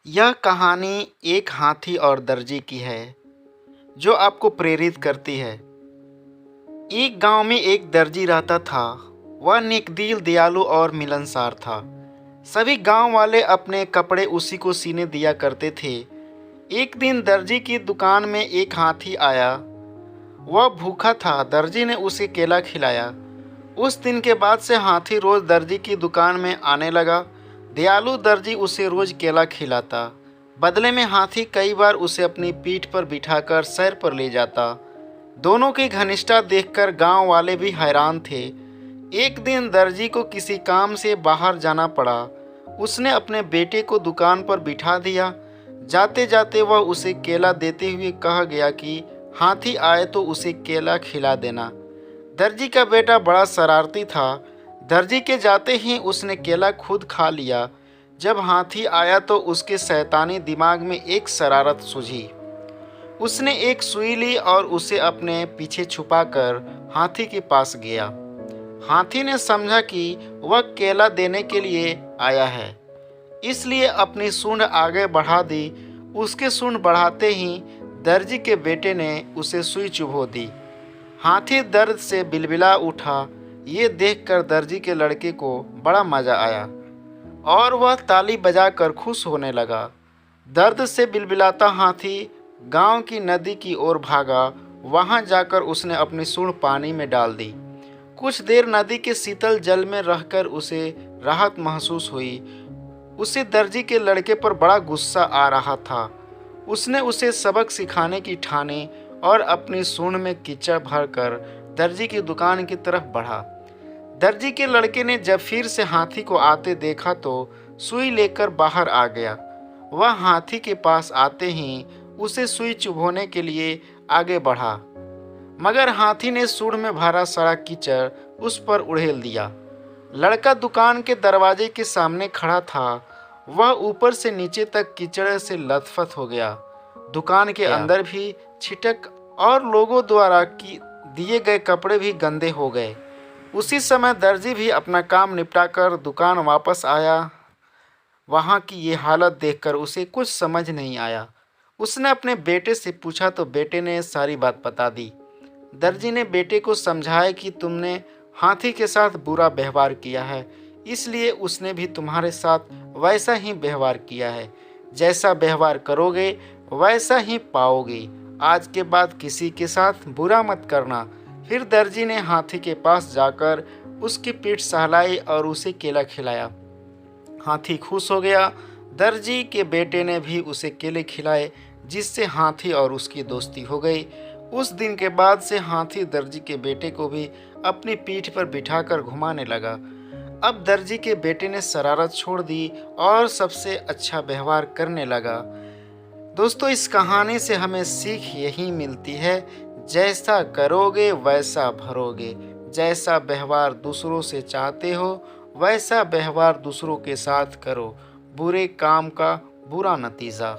यह कहानी एक हाथी और दर्जी की है जो आपको प्रेरित करती है। एक गांव में एक दर्जी रहता था। वह नेकदिल, दयालु और मिलनसार था। सभी गांव वाले अपने कपड़े उसी को सीने दिया करते थे। एक दिन दर्जी की दुकान में एक हाथी आया। वह भूखा था। दर्जी ने उसे केला खिलाया। उस दिन के बाद से हाथी रोज दर्जी की दुकान में आने लगा। दयालु दर्जी उसे रोज केला खिलाता। बदले में हाथी कई बार उसे अपनी पीठ पर बिठाकर सैर पर ले जाता। दोनों की घनिष्ठता देखकर गांव वाले भी हैरान थे। एक दिन दर्जी को किसी काम से बाहर जाना पड़ा। उसने अपने बेटे को दुकान पर बिठा दिया। जाते जाते वह उसे केला देते हुए कहा गया कि हाथी आए तो उसे केला खिला देना। दर्जी का बेटा बड़ा शरारती था। दर्जी के जाते ही उसने केला खुद खा लिया। जब हाथी आया तो उसके शैतानी दिमाग में एक शरारत सूझी। उसने एक सुई ली और उसे अपने पीछे छुपाकर हाथी के पास गया। हाथी ने समझा कि वह केला देने के लिए आया है, इसलिए अपनी सूंड आगे बढ़ा दी। उसके सूंड बढ़ाते ही दर्जी के बेटे ने उसे सुई चुभो दी। हाथी दर्द से बिलबिला उठा। ये देखकर दर्जी के लड़के को बड़ा मजा आया और वह ताली बजाकर खुश होने लगा। दर्द से बिलबिलाता हाथी गांव की नदी की ओर भागा। वहां जाकर उसने अपनी सूंड पानी में डाल दी। कुछ देर नदी के शीतल जल में रहकर उसे राहत महसूस हुई। उसे दर्जी के लड़के पर बड़ा गुस्सा आ रहा था। उसने उसे सबक सिखाने की ठानी और अपनी सूंड में कीचड़ भरकर दर्जी की दुकान की तरफ बढ़ा। दर्जी के लड़के ने जब फिर से हाथी को आते देखा तो सुई लेकर बाहर आ गया। वह हाथी के पास आते ही उसे सुई चुभोने के लिए आगे बढ़ा, मगर हाथी ने सूंड में भरा सारा कीचड़ उस पर उड़ेल दिया। लड़का दुकान के दरवाजे के सामने खड़ा था। वह ऊपर से नीचे तक कीचड़ से लथपथ हो गया। दुकान के अंदर भी छिटक और लोगों द्वारा दिए गए कपड़े भी गंदे हो गए। उसी समय दर्जी भी अपना काम निपटाकर दुकान वापस आया। वहाँ की ये हालत देखकर उसे कुछ समझ नहीं आया। उसने अपने बेटे से पूछा तो बेटे ने सारी बात बता दी। दर्जी ने बेटे को समझाया कि तुमने हाथी के साथ बुरा व्यवहार किया है, इसलिए उसने भी तुम्हारे साथ वैसा ही व्यवहार किया है। जैसा व्यवहार करोगे वैसा ही पाओगे। आज के बाद किसी के साथ बुरा मत करना। फिर दर्जी ने हाथी के पास जाकर उसकी पीठ सहलाई और उसे केला खिलाया। हाथी खुश हो गया। दर्जी के बेटे ने भी उसे केले खिलाए, जिससे हाथी और उसकी दोस्ती हो गई। उस दिन के बाद से हाथी दर्जी के बेटे को भी अपनी पीठ पर बिठाकर घुमाने लगा। अब दर्जी के बेटे ने शरारत छोड़ दी और सबसे अच्छा व्यवहार करने लगा। दोस्तों, इस कहानी से हमें सीख यही मिलती है, जैसा करोगे वैसा भरोगे। जैसा व्यवहार दूसरों से चाहते हो वैसा व्यवहार दूसरों के साथ करो। बुरे काम का बुरा नतीजा।